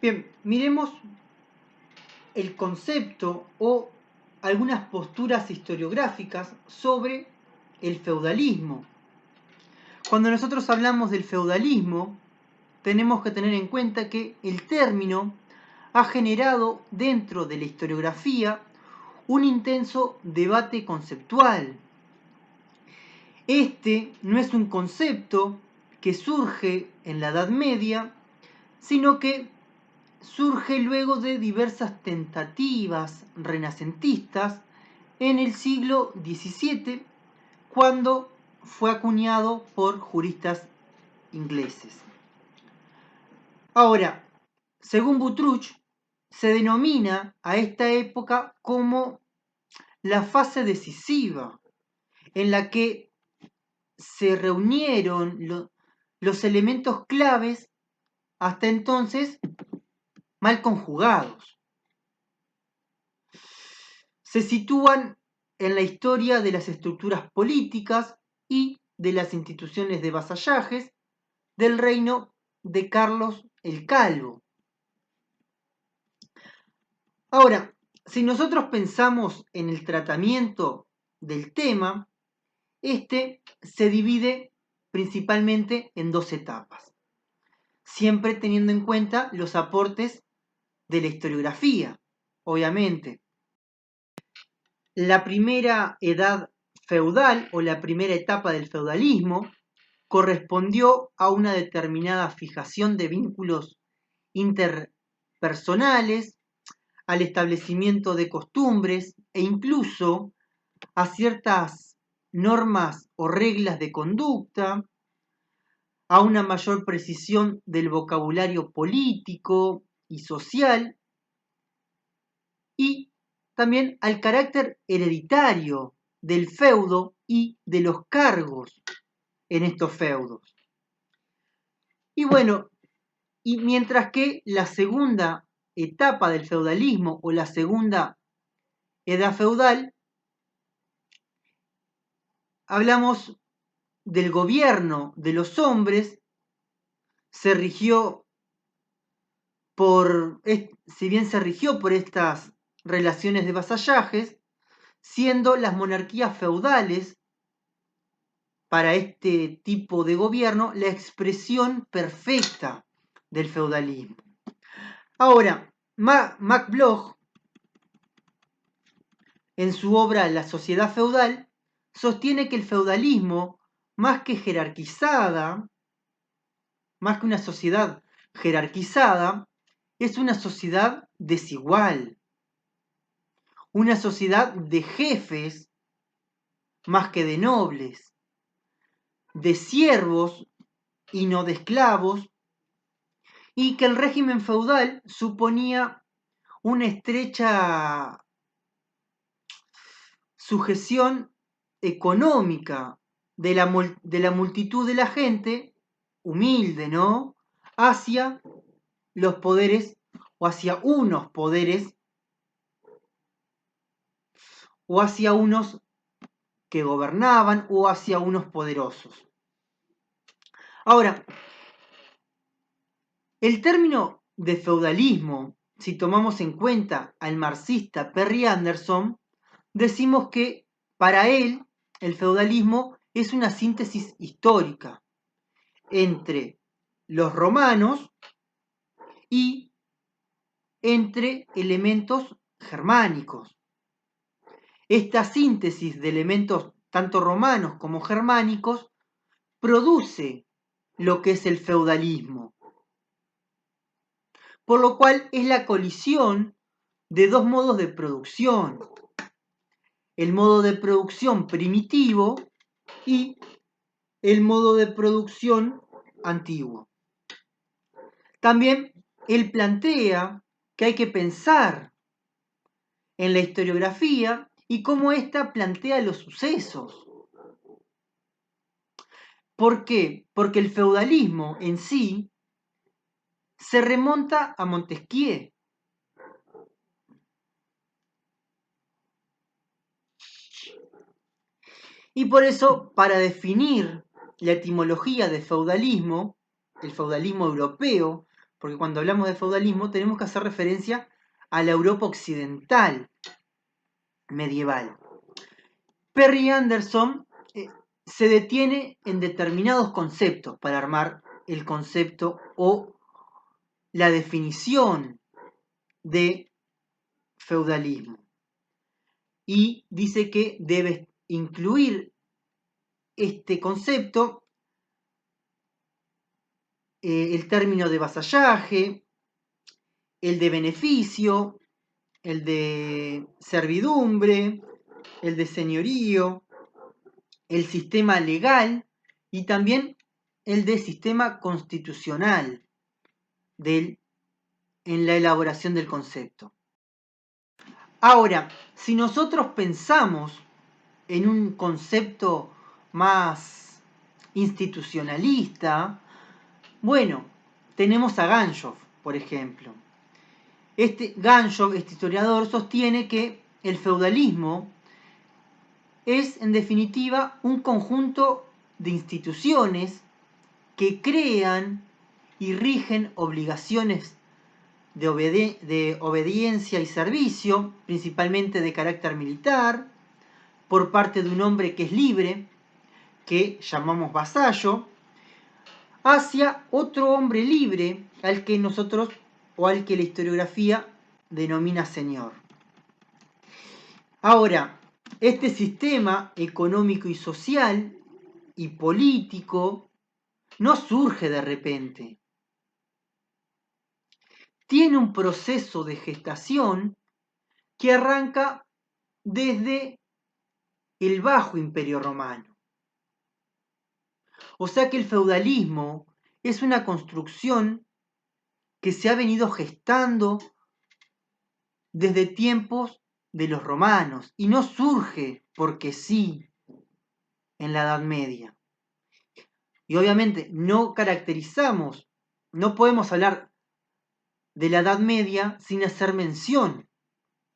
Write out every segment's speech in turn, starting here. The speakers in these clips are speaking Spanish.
Bien, miremos el concepto o algunas posturas historiográficas sobre el feudalismo. Cuando nosotros hablamos del feudalismo, tenemos que tener en cuenta que el término ha generado dentro de la historiografía un intenso debate conceptual. Este no es un concepto que surge en la Edad Media, sino que surge luego de diversas tentativas renacentistas en el siglo XVII, cuando fue acuñado por juristas ingleses. Ahora, según Butruch, se denomina a esta época como la fase decisiva, en la que se reunieron los elementos claves hasta entonces mal conjugados. Se sitúan en la historia de las estructuras políticas y de las instituciones de vasallajes del reino de Carlos el Calvo. Ahora, si nosotros pensamos en el tratamiento del tema, este se divide principalmente en dos etapas, siempre teniendo en cuenta los aportes de la historiografía, obviamente. La primera edad feudal o la primera etapa del feudalismo correspondió a una determinada fijación de vínculos interpersonales, al establecimiento de costumbres e incluso a ciertas normas o reglas de conducta, a una mayor precisión del vocabulario político y social y también al carácter hereditario del feudo y de los cargos en estos feudos. Y bueno, y mientras que la segunda etapa del feudalismo o la segunda edad feudal, hablamos del gobierno de los hombres, se rigió si bien se rigió por estas relaciones de vasallajes, siendo las monarquías feudales para este tipo de gobierno la expresión perfecta del feudalismo. Ahora, Max Bloch, en su obra La sociedad feudal, sostiene que el feudalismo, más que una sociedad jerarquizada, es una sociedad desigual, una sociedad de jefes más que de nobles, de siervos y no de esclavos, y que el régimen feudal suponía una estrecha sujeción económica de la multitud de la gente, humilde, ¿no?, hacia los poderes o hacia unos poderes o hacia unos que gobernaban o hacia unos poderosos. Ahora, el término de feudalismo, si tomamos en cuenta al marxista Perry Anderson, decimos que para él el feudalismo es una síntesis histórica entre los romanos y entre elementos germánicos. Esta síntesis de elementos tanto romanos como germánicos produce lo que es el feudalismo, por lo cual es la colisión de dos modos de producción: el modo de producción primitivo y el modo de producción antiguo. También él plantea que hay que pensar en la historiografía y cómo ésta plantea los sucesos. ¿Por qué? Porque el feudalismo en sí se remonta a Montesquieu. Y por eso, para definir la etimología de feudalismo, el feudalismo europeo, porque cuando hablamos de feudalismo tenemos que hacer referencia a la Europa occidental medieval. Perry Anderson se detiene en determinados conceptos para armar el concepto o la definición de feudalismo. Y dice que debe incluir este concepto el término de vasallaje, el de beneficio, el de servidumbre, el de señorío, el sistema legal y también el de sistema constitucional en la elaboración del concepto. Ahora, si nosotros pensamos en un concepto más institucionalista, bueno, tenemos a Ganjoff, por ejemplo. Ganjoff, este historiador, sostiene que el feudalismo es, en definitiva, un conjunto de instituciones que crean y rigen obligaciones de obediencia y servicio, principalmente de carácter militar, por parte de un hombre que es libre, que llamamos vasallo, hacia otro hombre libre al que nosotros o al que la historiografía denomina señor. Ahora, este sistema económico y social y político no surge de repente. Tiene un proceso de gestación que arranca desde el Bajo Imperio Romano. O sea que el feudalismo es una construcción que se ha venido gestando desde tiempos de los romanos y no surge porque sí en la Edad Media. Y obviamente no caracterizamos, no podemos hablar de la Edad Media sin hacer mención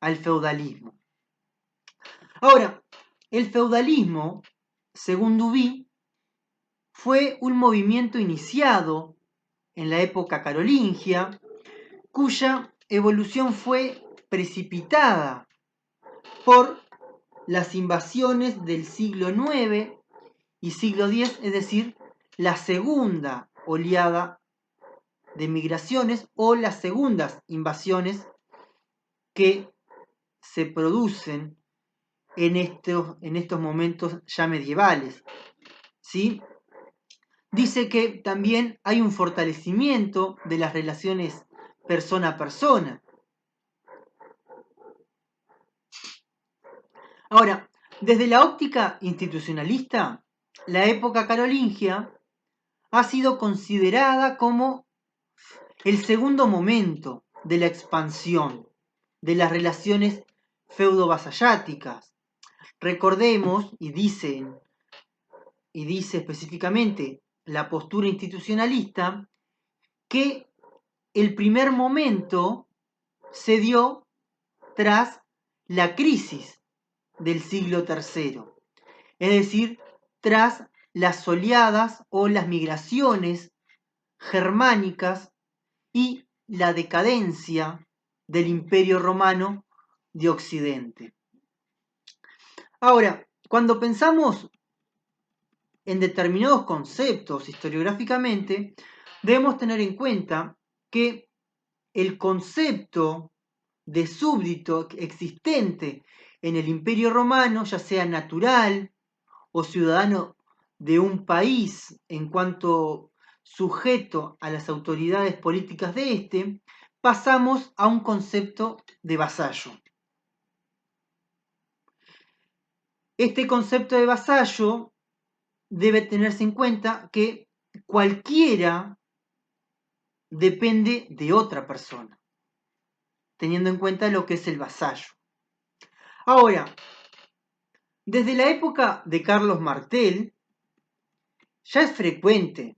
al feudalismo. Ahora, el feudalismo, según Duby, fue un movimiento iniciado en la época carolingia, cuya evolución fue precipitada por las invasiones del siglo IX y siglo X, es decir, la segunda oleada de migraciones o las segundas invasiones que se producen en estos momentos ya medievales. ¿Sí? Dice que también hay un fortalecimiento de las relaciones persona a persona. Ahora, desde la óptica institucionalista, la época carolingia ha sido considerada como el segundo momento de la expansión de las relaciones feudo-vasalláticas. Recordemos, y dice específicamente la postura institucionalista, que el primer momento se dio tras la crisis del siglo III, es decir, tras las oleadas o las migraciones germánicas y la decadencia del Imperio Romano de Occidente. Ahora, cuando pensamos en determinados conceptos historiográficamente, debemos tener en cuenta que el concepto de súbdito existente en el Imperio Romano, ya sea natural o ciudadano de un país en cuanto sujeto a las autoridades políticas de este, pasamos a un concepto de vasallo. Este concepto de vasallo debe tenerse en cuenta que cualquiera depende de otra persona, teniendo en cuenta lo que es el vasallo. Ahora, desde la época de Carlos Martel, ya es frecuente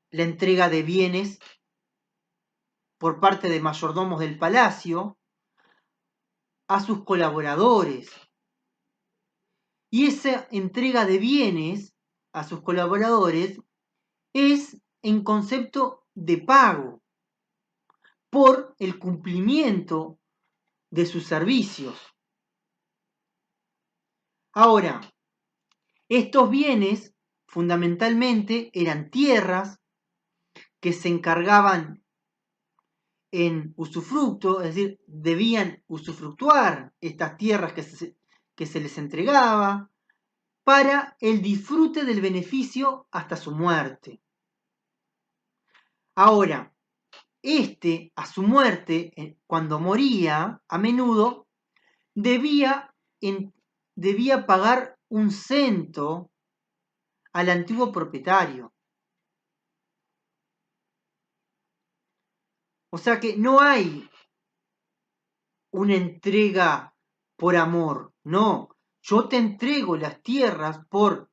la entrega de bienes por parte de mayordomos del palacio a sus colaboradores. Y esa entrega de bienes a sus colaboradores es en concepto de pago. por el cumplimiento de sus servicios. Ahora, estos bienes fundamentalmente eran tierras que se encargaban en usufructo, es decir, debían usufructuar estas tierras que se les entregaba para el disfrute del beneficio hasta su muerte. Ahora, a su muerte, cuando moría, a menudo debía pagar un cento al antiguo propietario. O sea que no hay una entrega por amor, no. Yo te entrego las tierras por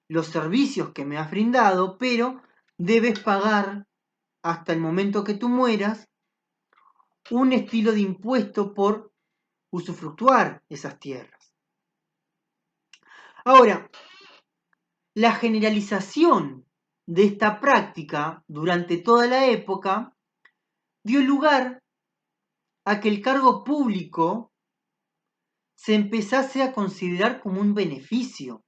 los servicios que me has brindado, pero debes pagar hasta el momento que tú mueras un estilo de impuesto por usufructuar esas tierras. Ahora, la generalización de esta práctica durante toda la época dio lugar a que el cargo público se empezase a considerar como un beneficio.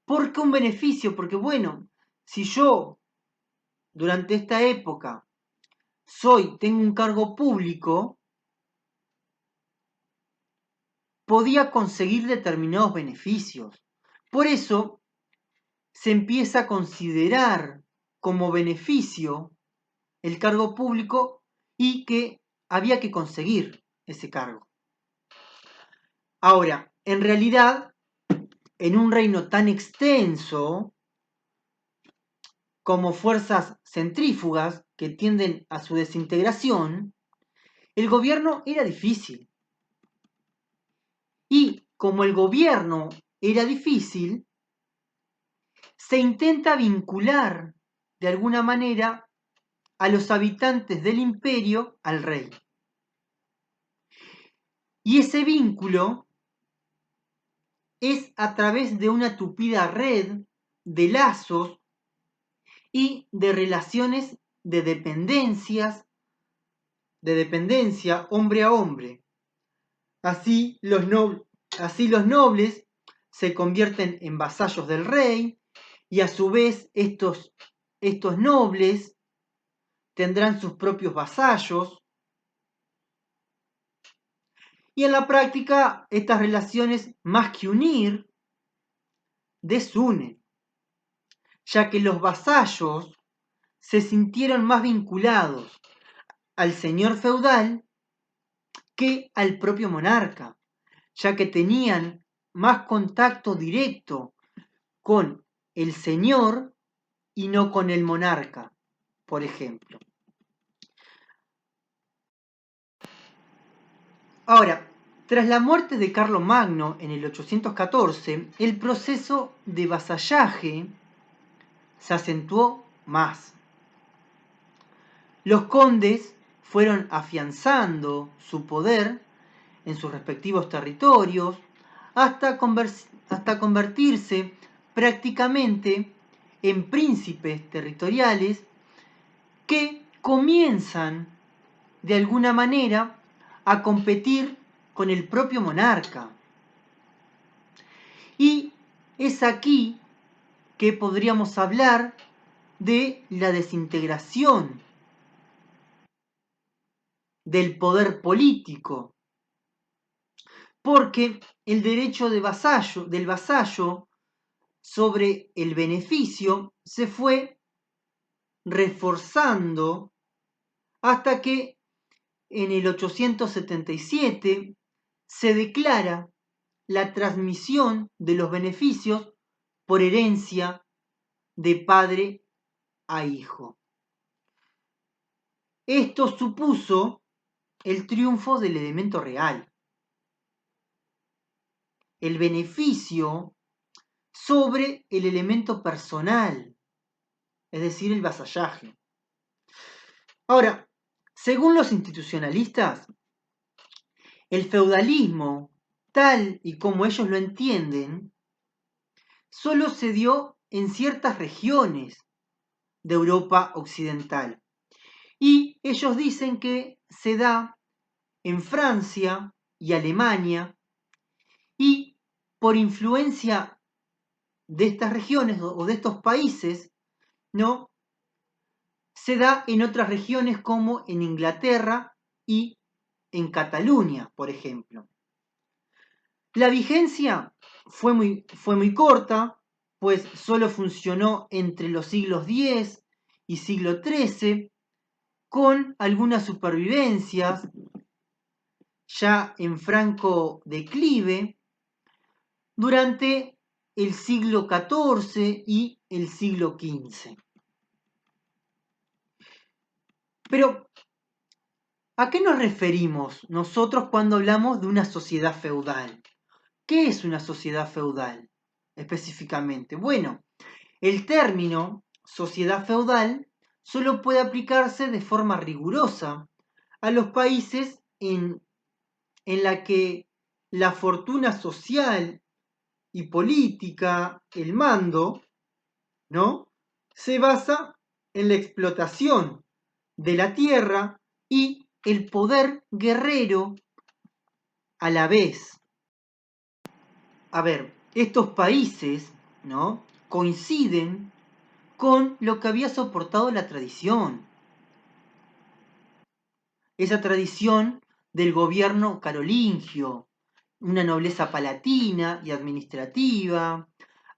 ¿Por qué un beneficio? Porque bueno, si yo durante esta época tengo un cargo público, podía conseguir determinados beneficios. Por eso se empieza a considerar como beneficio el cargo público y que había que conseguir ese cargo. Ahora, en realidad, en un reino tan extenso como fuerzas centrífugas que tienden a su desintegración, el gobierno era difícil. Y como el gobierno era difícil, se intenta vincular de alguna manera a los habitantes del imperio al rey. Y ese vínculo es a través de una tupida red de lazos y de relaciones de dependencia hombre a hombre. Así los nobles se convierten en vasallos del rey y a su vez estos nobles tendrán sus propios vasallos. Y en la práctica estas relaciones, más que unir, desunen, ya que los vasallos se sintieron más vinculados al señor feudal que al propio monarca, ya que tenían más contacto directo con el señor y no con el monarca, por ejemplo. Ahora, tras la muerte de Carlomagno en el 814, el proceso de vasallaje se acentuó más. Los condes fueron afianzando su poder en sus respectivos territorios hasta convertirse prácticamente en príncipes territoriales que comienzan de alguna manera a competir con el propio monarca. Y es aquí que podríamos hablar de la desintegración del poder político, porque el derecho del vasallo sobre el beneficio se fue reforzando hasta que en el 877 se declara la transmisión de los beneficios por herencia de padre a hijo. Esto supuso el triunfo del elemento real, el beneficio sobre el elemento personal, es decir, el vasallaje. Ahora, según los institucionalistas, el feudalismo, tal y como ellos lo entienden, solo se dio en ciertas regiones de Europa occidental. Y ellos dicen que se da en Francia y Alemania, y por influencia de estas regiones o de estos países, ¿no? Se da en otras regiones como en Inglaterra y en Cataluña, por ejemplo. La vigencia fue muy corta, pues solo funcionó entre los siglos X y siglo XIII, con algunas supervivencias ya en franco declive durante el siglo XIV y el siglo XV. Pero, ¿a qué nos referimos nosotros cuando hablamos de una sociedad feudal? ¿Qué es una sociedad feudal específicamente? Bueno, el término sociedad feudal solo puede aplicarse de forma rigurosa a los países en la que la fortuna social y política, el mando, ¿no? Se basa en la explotación de la tierra y el poder guerrero a la vez. A ver, estos países, ¿no? Coinciden con lo que había soportado la tradición. Esa tradición del gobierno carolingio, una nobleza palatina y administrativa,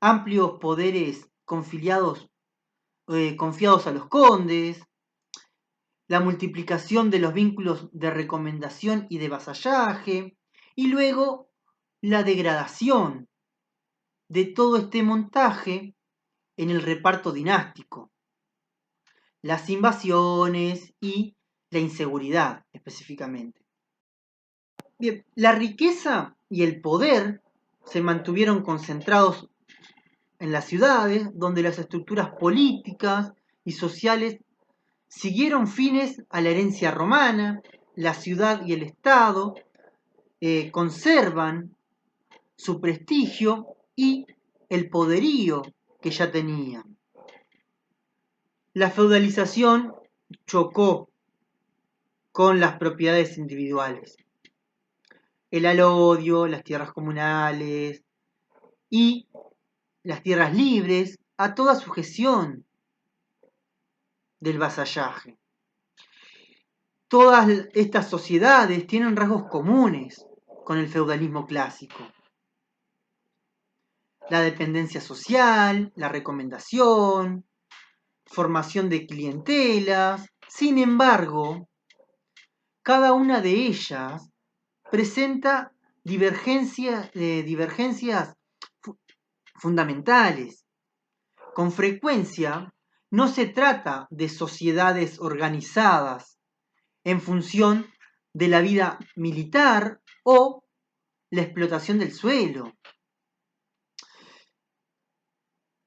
amplios poderes confiados a los condes, la multiplicación de los vínculos de recomendación y de vasallaje, y luego la degradación de todo este montaje en el reparto dinástico, las invasiones y la inseguridad específicamente. Bien, la riqueza y el poder se mantuvieron concentrados en las ciudades, donde las estructuras políticas y sociales siguieron fines a la herencia romana. La ciudad y el Estado conservan su prestigio y el poderío que ya tenían. La feudalización chocó con las propiedades individuales. El alodio, las tierras comunales y las tierras libres a toda sujeción del vasallaje. Todas estas sociedades tienen rasgos comunes con el feudalismo clásico. La dependencia social, la recomendación, formación de clientelas. Sin embargo, cada una de ellas presenta divergencias fundamentales. Con frecuencia, no se trata de sociedades organizadas en función de la vida militar o la explotación del suelo.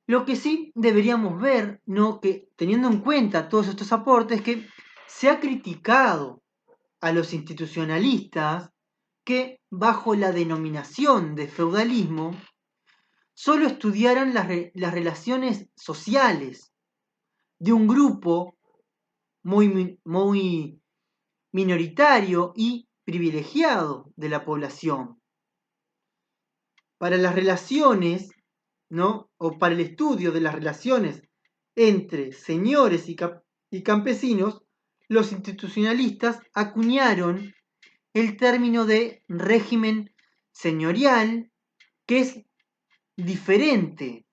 Lo que sí deberíamos ver, ¿no? Que teniendo en cuenta todos estos aportes, que se ha criticado a los institucionalistas que bajo la denominación de feudalismo solo estudiaran las relaciones sociales de un grupo muy minoritario y privilegiado de la población. Para las relaciones, ¿no? O para el estudio de las relaciones entre señores y campesinos, los institucionalistas acuñaron el término de régimen señorial, que es diferente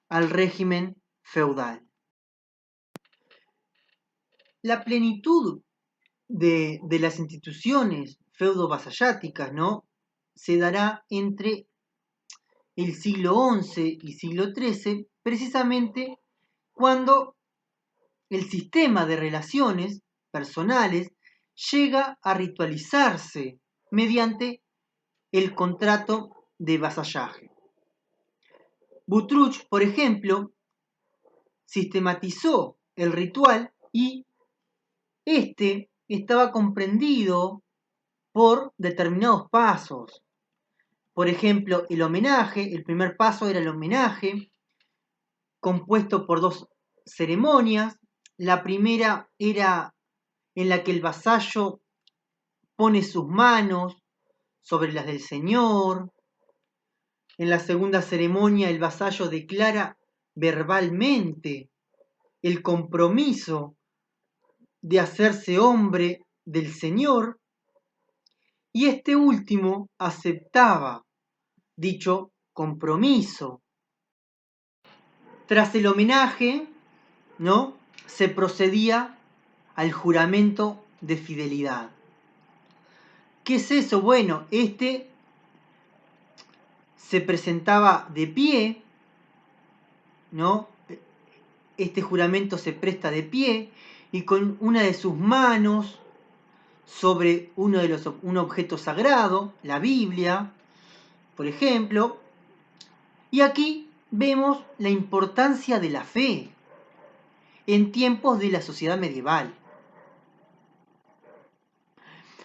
al régimen feudal. La plenitud de las instituciones feudo-vasalláticas, ¿no? Se dará entre el siglo XI y siglo XIII, precisamente cuando el sistema de relaciones personales llega a ritualizarse mediante el contrato de vasallaje. Butruch, por ejemplo, sistematizó el ritual y este estaba comprendido por determinados pasos. Por ejemplo, el homenaje, el primer paso era el homenaje, compuesto por dos ceremonias. La primera era en la que el vasallo pone sus manos sobre las del Señor. En la segunda ceremonia el vasallo declara verbalmente el compromiso de hacerse hombre del Señor, y este último aceptaba dicho compromiso. Tras el homenaje, ¿no?, se procedía al juramento de fidelidad. ¿Qué es eso? Bueno, se presentaba de pie, ¿no? Este juramento se presta de pie y con una de sus manos sobre un objeto sagrado, la Biblia, por ejemplo. Y aquí vemos la importancia de la fe en tiempos de la sociedad medieval.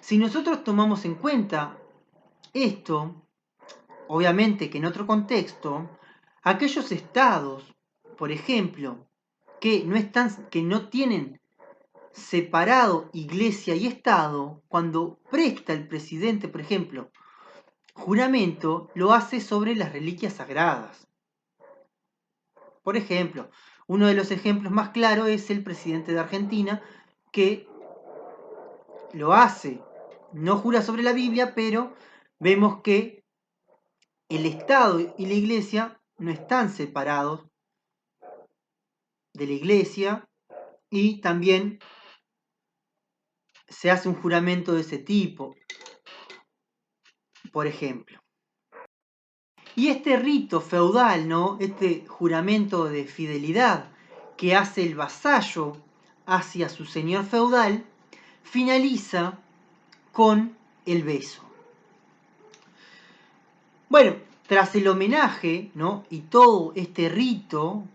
Si nosotros tomamos en cuenta esto, obviamente que en otro contexto, aquellos estados, por ejemplo, que no tienen separado iglesia y estado, cuando presta el presidente, por ejemplo, juramento, lo hace sobre las reliquias sagradas. Por ejemplo, uno de los ejemplos más claros es el presidente de Argentina, que lo hace, no jura sobre la Biblia, pero vemos que el Estado y la Iglesia no están separados de la Iglesia, y también se hace un juramento de ese tipo, por ejemplo. Y este rito feudal, ¿no?, este juramento de fidelidad que hace el vasallo hacia su señor feudal, finaliza con el beso. Bueno, tras el homenaje, ¿no?, y todo este rito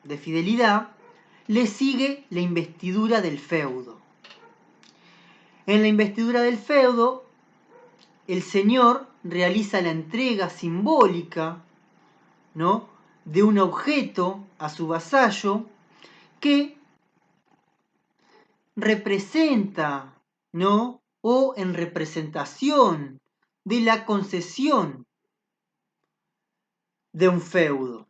de fidelidad, le sigue la investidura del feudo. En la investidura del feudo, el señor realiza la entrega simbólica, ¿no?, de un objeto a su vasallo que representa, ¿no?, o en representación de la concesión de un feudo.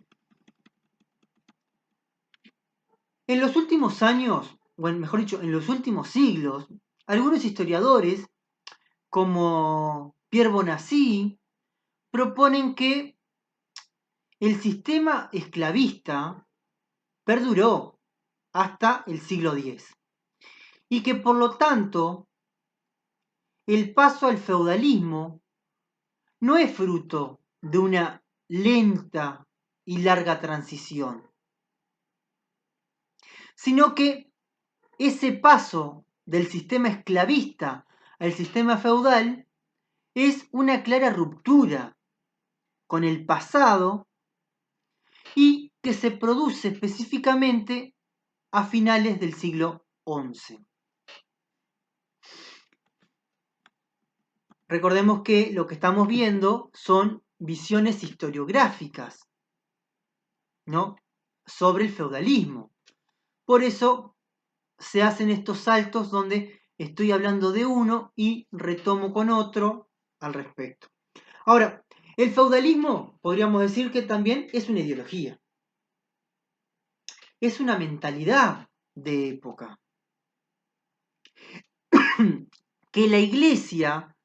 En los últimos años, o mejor dicho, en los últimos siglos, algunos historiadores, como Pierre Bonacy, proponen que el sistema esclavista perduró hasta el siglo X y que por lo tanto el paso al feudalismo no es fruto de una lenta y larga transición, sino que ese paso del sistema esclavista al sistema feudal es una clara ruptura con el pasado y que se produce específicamente a finales del siglo XI. Recordemos que lo que estamos viendo son visiones historiográficas, ¿no?, sobre el feudalismo. Por eso se hacen estos saltos donde estoy hablando de uno y retomo con otro al respecto. Ahora, el feudalismo podríamos decir que también es una ideología, es una mentalidad de época. Que la iglesia,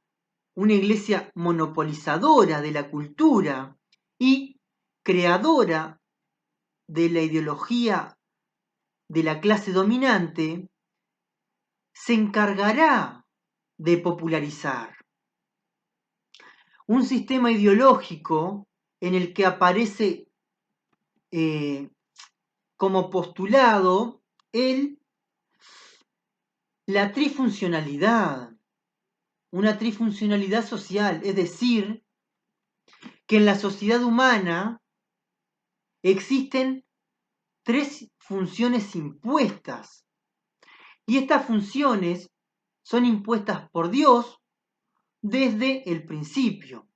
una iglesia monopolizadora de la cultura y creadora de la ideología de la clase dominante, se encargará de popularizar un sistema ideológico en el que aparece como postulado la trifuncionalidad, una trifuncionalidad social, es decir, que en la sociedad humana existen 3 funciones impuestas, y estas funciones son impuestas por Dios desde el principio.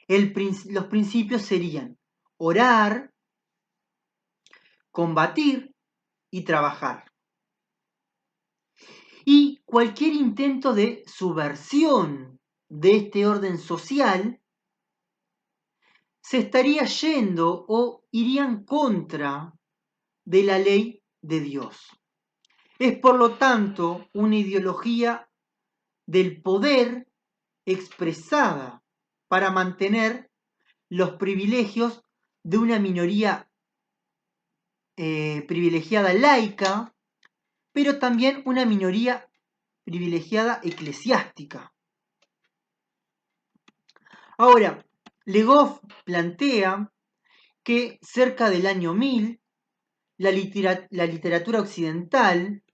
Los principios serían orar, combatir y trabajar. cualquier intento de subversión de este orden social se estaría yendo o iría en contra de la ley de Dios. Es por lo tanto una ideología del poder expresada para mantener los privilegios de una minoría privilegiada laica, pero también una minoría privilegiada eclesiástica. Ahora, Le Goff plantea que cerca del año 1000 la literatura occidental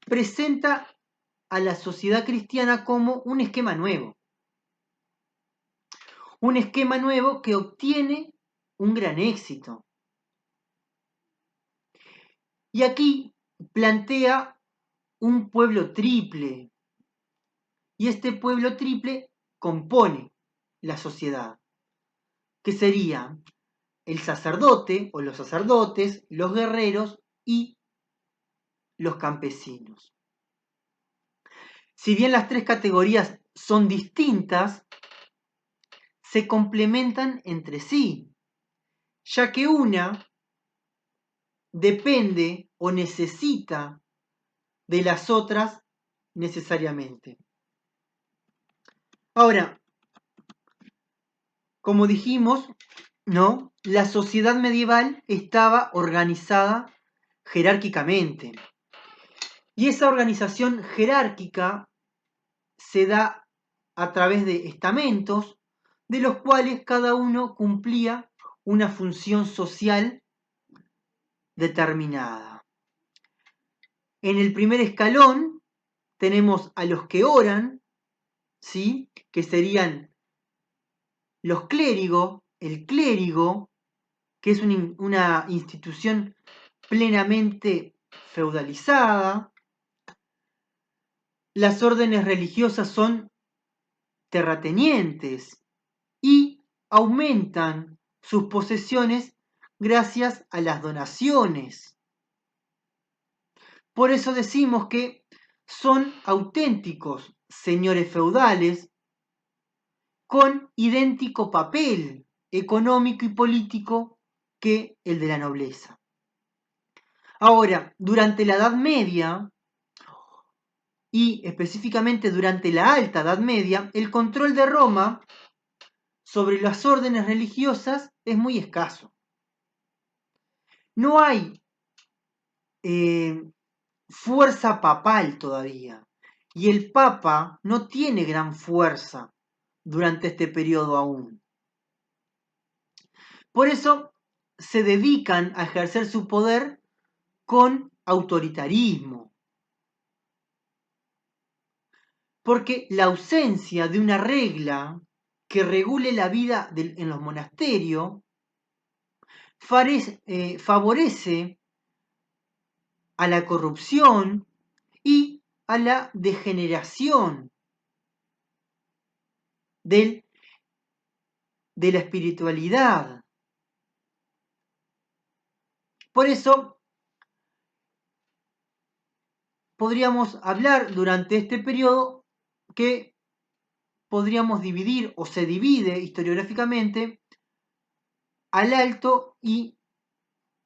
presenta a la sociedad cristiana como un esquema nuevo. Un esquema nuevo que obtiene un gran éxito. Y aquí plantea un pueblo triple. Y este pueblo triple compone la sociedad, que sería el sacerdote o los sacerdotes, los guerreros y los campesinos. Si bien las tres categorías son distintas, se complementan entre sí, ya que una depende o necesita de las otras necesariamente. Ahora, como dijimos, ¿no? La sociedad medieval estaba organizada jerárquicamente. Y esa organización jerárquica se da a través de estamentos, de los cuales cada uno cumplía una función social determinada. En el primer escalón tenemos a los que oran, ¿sí? Que serían los clérigos, el clérigo, que es una institución plenamente feudalizada. Las órdenes religiosas son terratenientes y aumentan sus posesiones gracias a las donaciones. Por eso decimos que son auténticos señores feudales con idéntico papel económico y político que el de la nobleza. Ahora, durante la Edad Media, y específicamente durante la Alta Edad Media, el control de Roma sobre las órdenes religiosas es muy escaso. No hay fuerza papal todavía, y el Papa no tiene gran fuerza durante este periodo aún. Por eso se dedican a ejercer su poder con autoritarismo. Porque la ausencia de una regla que regule la vida en los monasterios favorece a la corrupción y a la degeneración de la espiritualidad. Por eso podríamos hablar durante este periodo que podríamos dividir o se divide historiográficamente al alto y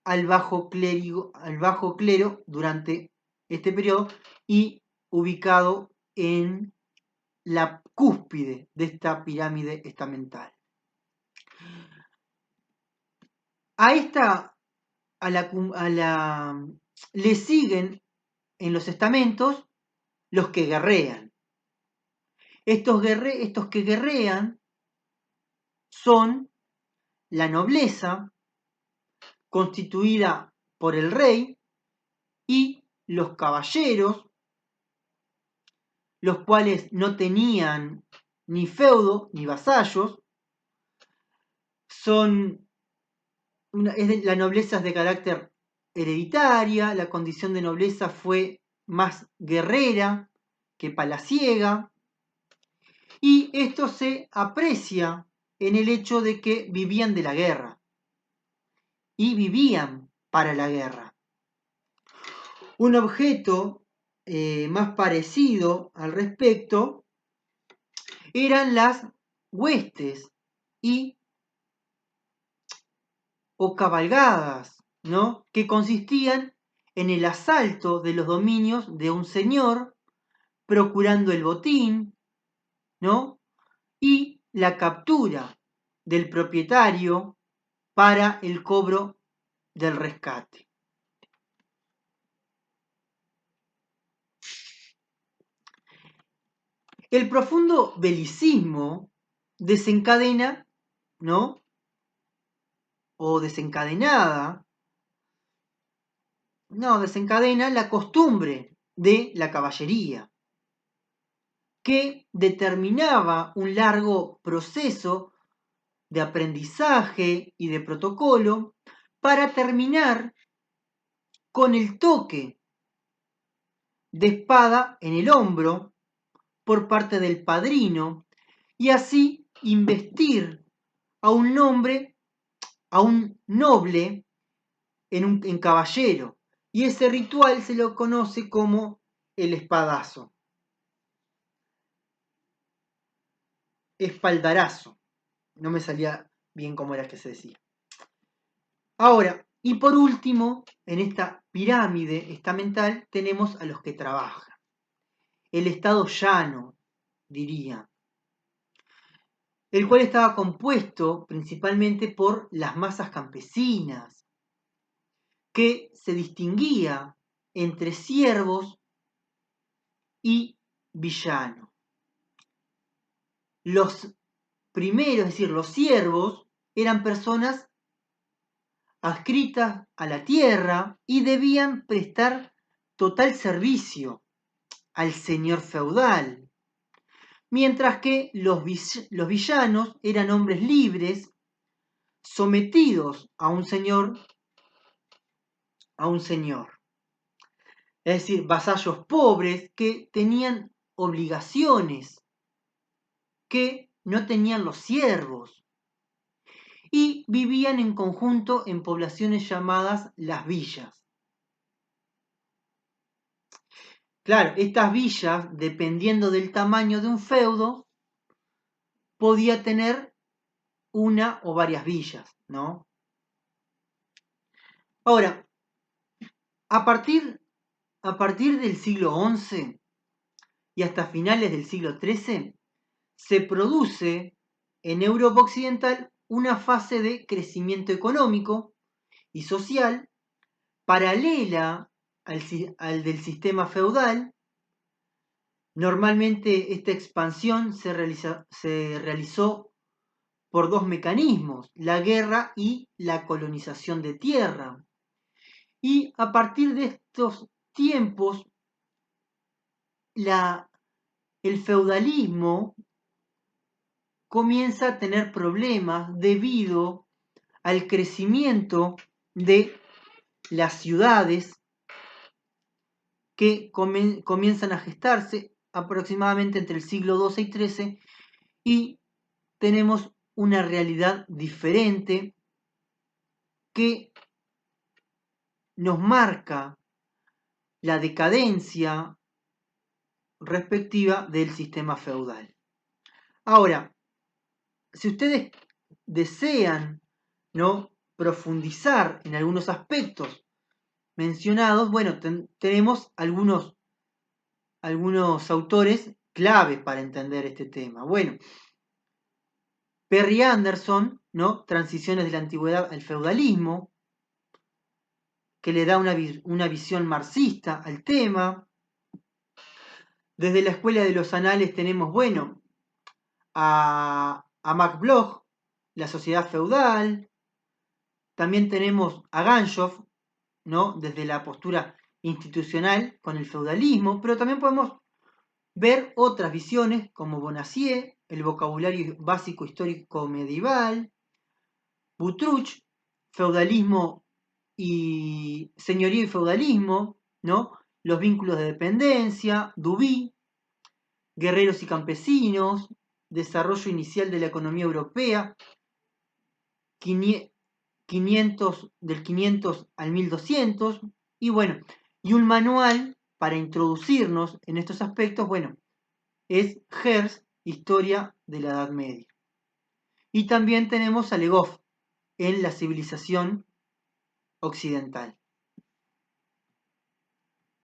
al bajo clero durante este periodo y ubicado en la cúspide de esta pirámide estamental. Le siguen en los estamentos los que guerrean. Estos que guerrean son la nobleza, constituida por el rey, y los caballeros, los cuales no tenían ni feudo ni vasallos. La nobleza es de carácter hereditaria, la condición de nobleza fue más guerrera que palaciega, y esto se aprecia en el hecho de que vivían de la guerra y vivían para la guerra. Un objeto más parecido al respecto eran las huestes o cabalgadas, ¿no? Que consistían en el asalto de los dominios de un señor, procurando el botín, ¿no? Y la captura del propietario para el cobro del rescate. El profundo belicismo desencadena, ¿no? O desencadena la costumbre de la caballería, que determinaba un largo proceso de aprendizaje y de protocolo para terminar con el toque de espada en el hombro por parte del padrino y así investir a un noble en caballero. Y ese ritual se lo conoce como el espadazo. Espaldarazo. No me salía bien cómo era que se decía. Ahora, y por último, en esta pirámide estamental tenemos a los que trabajan. El estado llano, diría, el cual estaba compuesto principalmente por las masas campesinas, que se distinguía entre siervos y villanos. Los primeros, es decir, los siervos, eran personas adscritas a la tierra y debían prestar total servicio al señor feudal, mientras que los villanos eran hombres libres, sometidos a un señor, es decir, vasallos pobres que tenían obligaciones que no tenían los siervos y vivían en conjunto en poblaciones llamadas las villas. Claro, estas villas, dependiendo del tamaño de un feudo, podía tener una o varias villas, ¿no? Ahora, a partir del siglo XI y hasta finales del siglo XIII, se produce en Europa Occidental una fase de crecimiento económico y social paralela al del sistema feudal. Normalmente esta expansión se realizó por dos mecanismos, la guerra y la colonización de tierra. Y a partir de estos tiempos, el feudalismo comienza a tener problemas debido al crecimiento de las ciudades que comienzan a gestarse aproximadamente entre el siglo XII y XIII y tenemos una realidad diferente que nos marca la decadencia respectiva del sistema feudal. Ahora, si ustedes desean, ¿no?, profundizar en algunos aspectos mencionados, bueno, tenemos algunos autores clave para entender este tema. Bueno, Perry Anderson, ¿no?, Transiciones de la Antigüedad al Feudalismo, que le da una visión marxista al tema. Desde la Escuela de los Anales tenemos, bueno, a Max Bloch, La Sociedad Feudal. También tenemos a Ganshof, ¿no?, desde la postura institucional con el feudalismo, pero también podemos ver otras visiones como Bonacieux, el vocabulario básico histórico medieval, Boutrouche, feudalismo y señorío y feudalismo, ¿no?, los vínculos de dependencia, Duby, guerreros y campesinos, desarrollo inicial de la economía europea, 500 al 1200, y bueno, y un manual para introducirnos en estos aspectos, bueno, es Herz, Historia de la Edad Media. Y también tenemos a Le Goff en La civilización occidental.